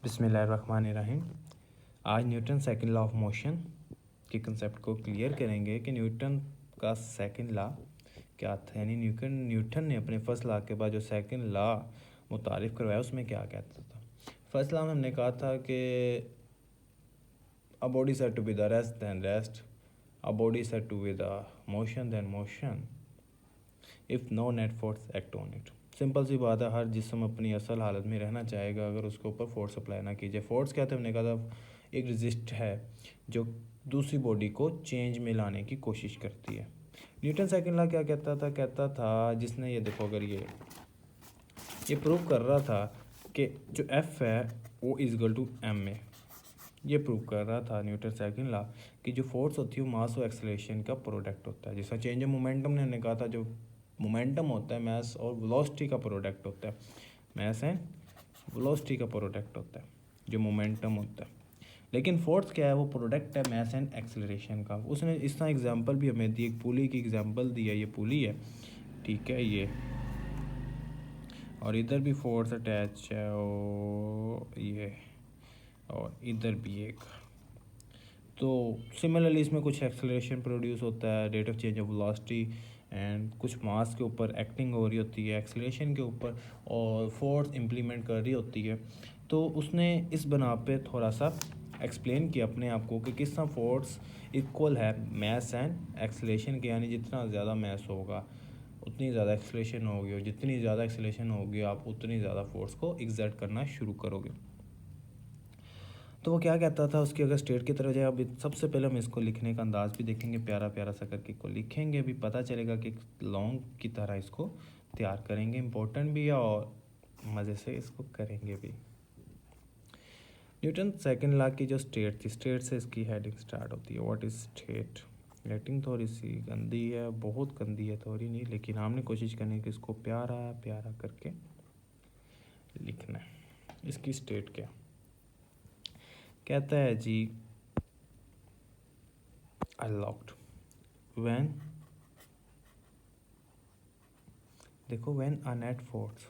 बिस्मिल्लाहिर्रहमानिर्रहीम। आज Newton second law of motion के कंसेप्ट को क्लियर करेंगे कि न्यूटन का सेकंड लॉ क्या था। यानी न्यूटन ने अपने फर्स्ट लॉ के बाद जो सेकंड लॉ मुतारिफ करवाया उसमें क्या कहता था। फर्स्ट लॉ में हमने कहा था कि a body said to be the rest than rest, a body said to be the motion than motion if no net force act on it. Simple सी बात है, हर जिस्म अपनी असल हालत में रहना चाहेगा अगर उसके ऊपर फोर्स अप्लाई ना कीजिए। फोर्स क्या था, हमने कहा था एक रजिस्ट है जो दूसरी बॉडी को चेंज में लाने की कोशिश करती है। न्यूटन सेकंड लॉ क्या कहता था जिसने ये देखो, अगर ये प्रूव कर रहा था कि जो एफ है वो इजगल टू एम में, ये प्रूव कर रहा था न्यूटन सेकंड लॉ कि जो फोर्स होती है वो मास और एक्सेलरेशन का प्रोडक्ट होता है। जिसका चेंज ऑफ मोमेंटम ने हमने कहा था जो मोमेंटम होता है मास और वेलोसिटी का प्रोडक्ट होता है। मास एंड वेलोसिटी का प्रोडक्ट होता है जो मोमेंटम होता है। लेकिन फोर्स क्या है, वो प्रोडक्ट है मास एंड एक्सेलरेशन का। उसने इस तरह एग्जांपल भी हमें दी, एक पुली की एग्जांपल दी है। ये पुली है, ठीक है, ये और इधर भी फोर्स अटैच है और ये और इधर भी एक। तो सिमिलरली इसमें कुछ एक्सेलरेशन प्रोड्यूस होता है, rate of change of velocity and कुछ मास के ऊपर एक्टिंग हो रही होती है, एक्सेलरेशन के ऊपर और फोर्स इम्प्लीमेंट कर रही होती है। तो उसने इस बना पे थोड़ा सा एक्सप्लेन किया अपने आप को कि किस तरह फोर्स इक्वल है मास एंड एक्सेलरेशन के। यानी जितना ज़्यादा मास होगा उतनी ज़्यादा एक्सेलरेशन होगी और जितनी ज़्यादा एक्सेलरेशन होगी आप उतनी ज़्यादा फोर्स को एक्सर्ट करना शुरू करोगे। तो वो क्या कहता था, उसकी अगर स्टेट की तरफ जाए, अभी सबसे पहले हम इसको लिखने का अंदाज़ भी देखेंगे, प्यारा प्यारा सा करके को लिखेंगे, अभी पता चलेगा कि लॉन्ग की तरह इसको तैयार करेंगे। इम्पोर्टेंट भी है और मज़े से इसको करेंगे भी। न्यूटन सेकंड लॉ की जो स्टेट थी, स्टेट से इसकी हेडिंग स्टार्ट होती है। What is state. राइटिंग थोड़ी सी गंदी है, बहुत गंदी है, थोड़ी नहीं, लेकिन हमने कोशिश करनी है कि इसको प्यारा प्यारा करके लिखना है। इसकी स्टेट क्या कहता है जी, अनलॉक्ड व्हेन, देखो व्हेन अ नेट फोर्स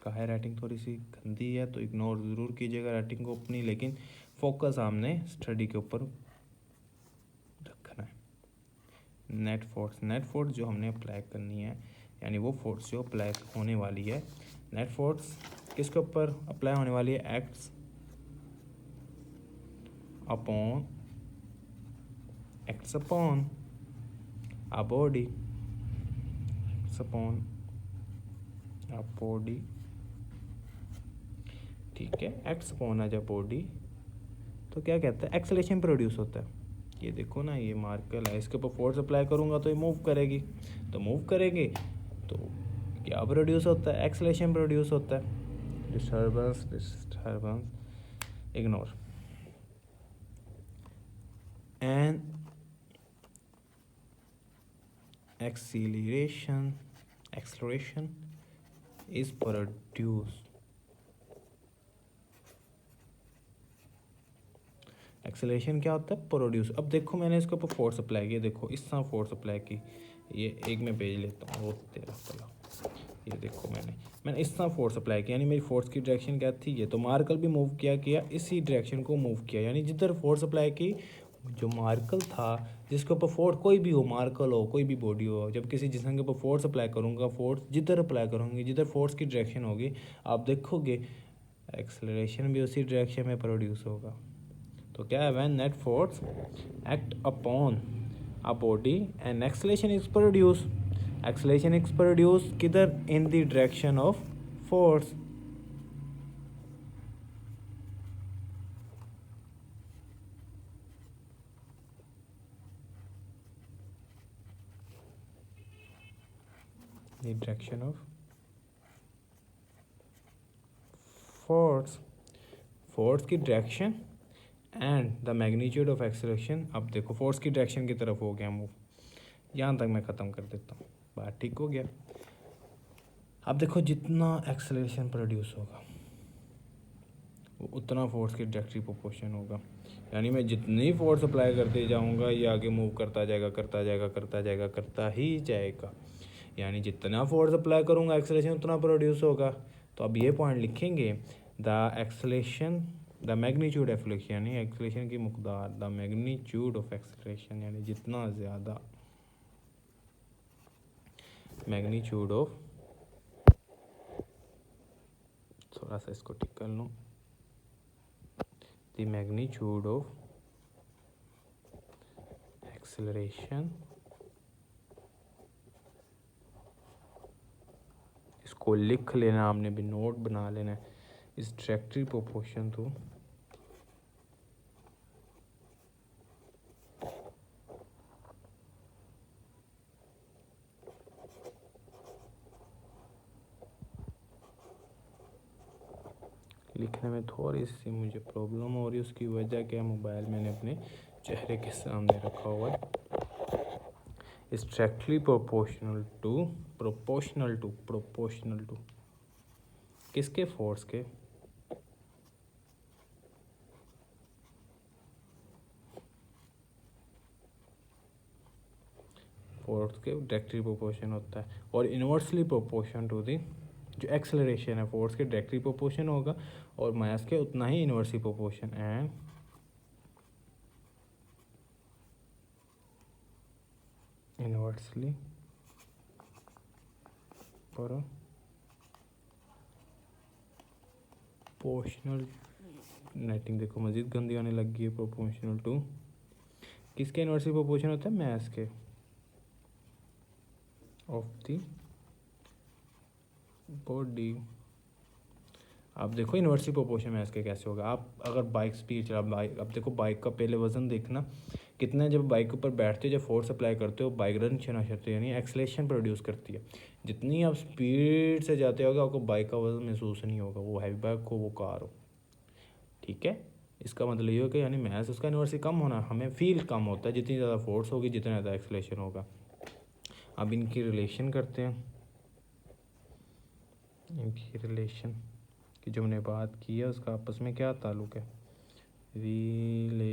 का है। राइटिंग थोड़ी सी गंदी है तो इग्नोर ज़रूर कीजिएगा राइटिंग को अपनी, लेकिन फोकस हमने स्टडी के ऊपर रखना है। नेट फोर्स जो हमने अप्लाई करनी है, यानी वो फोर्स जो अप्लाई होने वाली है, नेट फोर्स किसके ऊपर अप्लाई होने वाली है, acts upon a body, acts upon a body, ठीक है, एक्ट्स अपॉन अ बॉडी। तो क्या कहता है, एक्सेलरेशन प्रोड्यूस होता है। ये देखो ना, ये मार्कर है, इसके ऊपर फोर्स अप्लाई करूँगा तो ये मूव करेगी, तो मूव करेगी तो क्या प्रोड्यूस होता है, एक्सेलरेशन प्रोड्यूस होता है। Disturbance ignore and acceleration is produce. Acceleration क्या होता है, प्रोड्यूस। अब देखो मैंने इसके ऊपर फोर्स अप्लाई किया, देखो इस तरह फोर्स अप्लाई की, ये एक मैं पेज लेता हूँ, वो तेरा चला, ये देखो मैंने इस तरह फोर्स अप्लाई किया, यानी मेरी फोर्स की डायरेक्शन क्या थी, ये तो मार्कल भी मूव किया इसी डायरेक्शन को मूव किया। यानी जिधर फोर्स अप्लाई की, जो मार्कल था जिसके ऊपर फोर्स कोई भी हो, मार्कल हो कोई भी बॉडी हो, जब किसी जिसम के ऊपर फोर्स अप्लाई करूँगा, फोर्स जिधर अप्लाई करूँगी, जिधर फोर्स की डायरेक्शन होगी, आप देखोगे एक्सेलरेशन भी उसी डायरेक्शन में प्रोड्यूस होगा। तो क्या है, when net force act upon a body and acceleration is produce, acceleration is produce किधर, in the direction of force. The direction of force की direction and the magnitude of acceleration. अब देखो force की direction की तरफ हो गया move, यहाँ तक मैं ख़त्म कर देता हूँ, बात ठीक हो गया। अब देखो जितना एक्सेलरेशन प्रोड्यूस होगा वो उतना फोर्स की डायरेक्टली प्रोपोर्शन होगा। यानी मैं जितनी फोर्स अप्लाई करते जाऊँगा ये आगे मूव करता ही जाएगा। यानी जितना फोर्स अप्लाई करूँगा एक्सेलरेशन उतना प्रोड्यूस होगा। तो तो अब ये पॉइंट लिखेंगे, the acceleration, the magnitude of acceleration यानी एक्सेलेरेशन की मकदार, द मैग्नीट्यूड ऑफ एक्सेलेरेशन यानी जितना ज़्यादा, मैग्नीट्यूड ऑफ, थोड़ा सा इसको टिक कर लूँ, द मैग्नीट्यूड ऑफ एक्सेलरेशन, इसको लिख लेना आपने, भी नोट बना लेना है, इस डायरेक्टली प्रोपोर्शन टू लिखने में थोड़ी सी मुझे प्रॉब्लम हो रही है, उसकी वजह क्या है, मोबाइल मैंने अपने चेहरे के सामने रखा हुआ है। इज डायरेक्टली प्रोपोर्शनल टू किसके, फोर्स के, फोर्स के डायरेक्टली प्रोपोर्शन होता है, और इन्वर्सली प्रोपोर्शन टू दी, जो एक्सेलरेशन है फोर्स के डायरेक्टली प्रोपोर्शन होगा और मास के उतना ही inversely proportion, and inversely proportional, नेटिंग देखो मजीद गंदी आने लग गई है, प्रोपोर्शनल टू किसके इन्वर्सली प्रोपोर्शन होता है, मास के, ऑफ दी बॉडी। अब देखो इन्वर्सली प्रोपोर्शन में इसके कैसे होगा, आप अगर बाइक स्पीड चला, बाइक, अब देखो बाइक का पहले वजन देखना कितना है, जब बाइक के ऊपर बैठते हो, जब फोर्स अप्लाई करते हो, बाइक रन छना करते हो, यानी एक्सेलेरेशन प्रोड्यूस करती है। जितनी आप स्पीड से जाते होगे आपको बाइक का वजन महसूस नहीं होगा, वो हैवी बाइक हो वो कार हो, ठीक है। इसका मतलब ये हो कि यानी मैस उसका इन्वर्सली कम होना, हमें फील कम होता है, जितनी ज़्यादा फोर्स होगी जितना ज़्यादा एक्सेलेरेशन होगा। अब इनकी रिलेशन करते हैं, इनकी रिलेशन की जो हमने बात की है उसका आपस में क्या ताल्लुक़ है, रिलेशन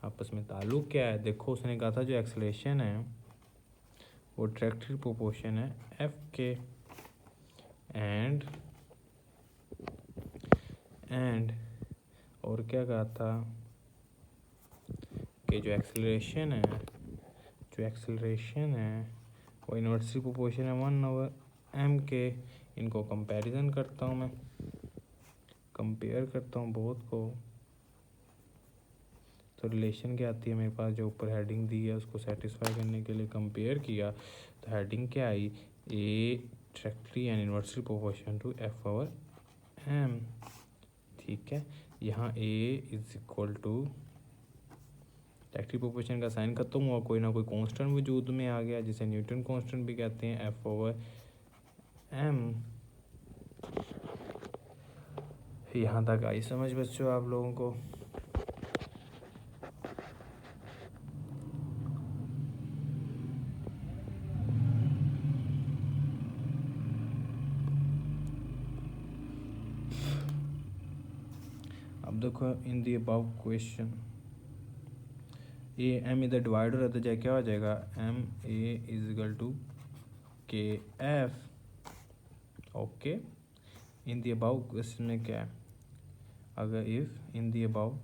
आपस में ताल्लुक़ क्या है। देखो उसने कहा था जो एक्सेलेरेशन है वो डायरेक्टली प्रोपोर्शन है एफ के, एंड और क्या कहा था कि जो एक्सेलरेशन है वो इन्वर्सली प्रोपोर्शन है 1/m के। इनको कंपैरिजन करता हूँ मैं, कंपेयर करता हूँ बहुत को, तो रिलेशन क्या आती है मेरे पास, जो ऊपर हेडिंग दी है उसको सेटिस्फाई करने के लिए कंपेयर किया, तो हेडिंग क्या आई, a directly and inversely proportion to f/m, ठीक है। यहाँ a is equal to, directly proportion का साइन खत्म हुआ, कोई ना कोई कांस्टेंट वजूद में आ गया जिसे न्यूटन कांस्टेंट भी कहते हैं, f/m। यहाँ तक आई समझ बच्चों आप लोगों को। अब देखो in the above question, a m इधर डिवाइड रहता जाए क्या हो जाएगा, m a is equal to k f, okay. In the above question में क्या है, अगर if in the above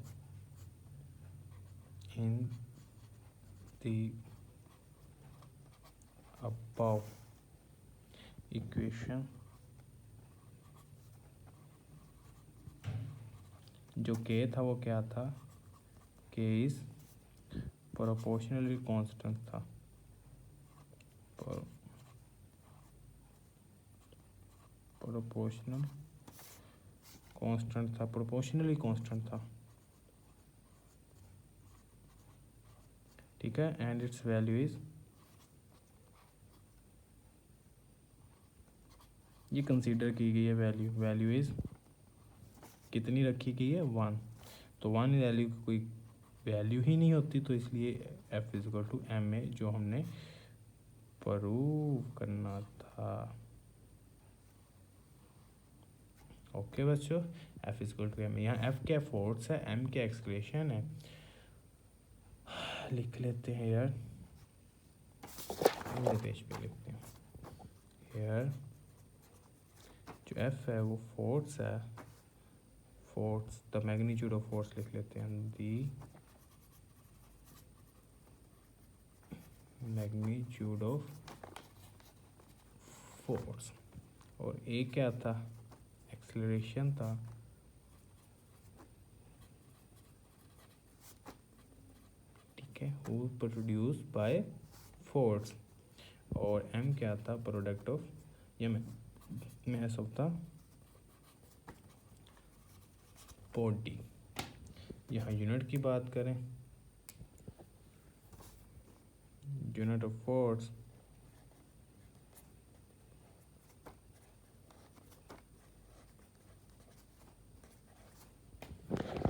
equation जो के था वो क्या था, के इज प्रोपोर्शनली कांस्टेंट था, प्रोपोर्शनल कांस्टेंट था, प्रोपोर्शनली कांस्टेंट था, ठीक है। एंड इट्स वैल्यू इज, ये कंसीडर की गई है वैल्यू, वैल्यू इज कितनी रखी गई है, 1, तो 1 वैल्यू की कोई वैल्यू ही नहीं होती, तो इसलिए F is equal to M A जो हमने प्रूव करना था, ओके बच्चों। F is equal to M, यहाँ एफ क्या फोर्स है, एम क्या एक्सेलरेशन है, लिख लेते हैं यार, पेज पे लिखते हैं वेयर जो एफ है वो फोर्स है, force the magnitude of force लिख लेते हैं, दी मैग्नीट्यूड ऑफ फोर्स, और ए क्या था, एक्सेलरेशन था, ठीक है, वो प्रोड्यूस बाय फोर्स, और एम क्या था, प्रोडक्ट ऑफ ये मैस ऑफ द बॉडी। यहाँ यूनिट की बात करें, यूनिट ऑफ फोर्स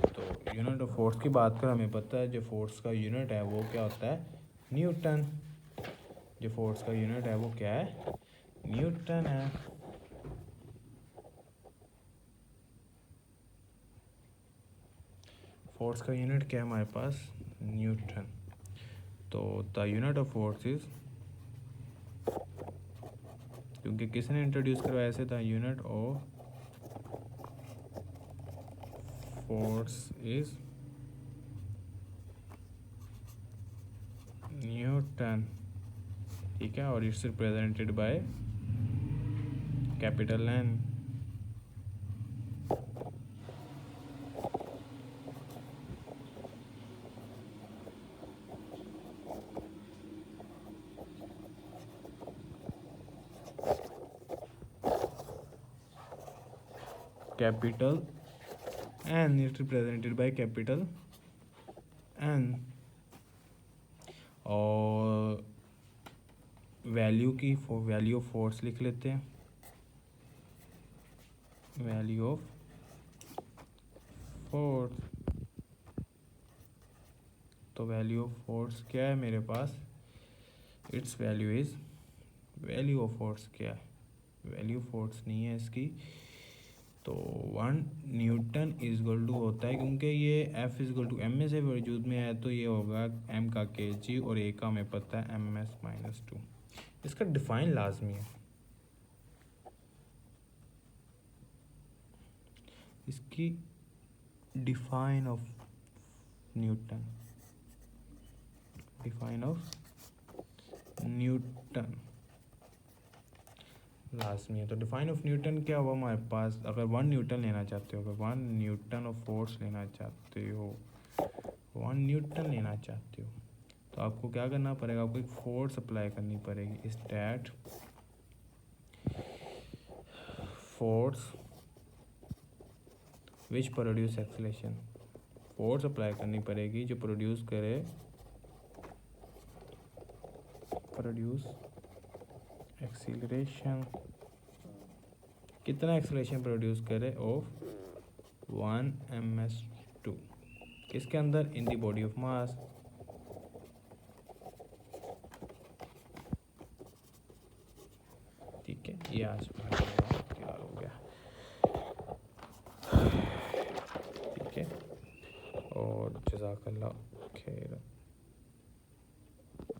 तो यूनिट ऑफ फोर्स की बात करें, हमें पता है जो फोर्स का यूनिट है वो क्या होता है, न्यूटन। जो फोर्स का यूनिट है वो क्या है, न्यूटन है। फोर्स का यूनिट क्या है हमारे पास, न्यूटन। तो the unit of force is, क्योंकि किसने इंट्रोड्यूस करवाया ऐसे, the unit of force is newton, ठीक है, और it's represented by capital N. Capital N is represented by capital N. और वैल्यू की वैल्यू ऑफ फोर्स लिख लेते हैं, वैल्यू ऑफ फोर्स। तो वैल्यू ऑफ फोर्स क्या है मेरे पास, its value is, value of force क्या है, वैल्यू फोर्स नहीं है इसकी, तो 1 न्यूटन इजगल टू होता है, क्योंकि ये F is equal to M A से वजूद में है, तो ये होगा एम का के जी और ए का हमें पता है एम एस माइनस 2। इसका डिफाइन लाजमी है, इसकी define of Newton, define of Newton लाजमी है। तो डिफाइन ऑफ न्यूटन क्या हुआ हमारे पास, अगर 1 न्यूटन लेना चाहते हो, अगर 1 न्यूटन ऑफ फोर्स लेना चाहते हो, 1 न्यूटन लेना चाहते हो, तो आपको क्या करना पड़ेगा, आपको एक फोर्स अप्लाई करनी पड़ेगी, stat force which produce acceleration, force apply करनी पड़ेगी जो प्रोड्यूस करे, प्रोड्यूस एक्सीलरेशन, कितना एक्सीलरेशन प्रोड्यूस करे, ऑफ 1 ms2, किसके अंदर, in the body of mass. ठीक है, ये आज तैयार हो गया, ठीक है, और जज़ाकल्लाह खैर।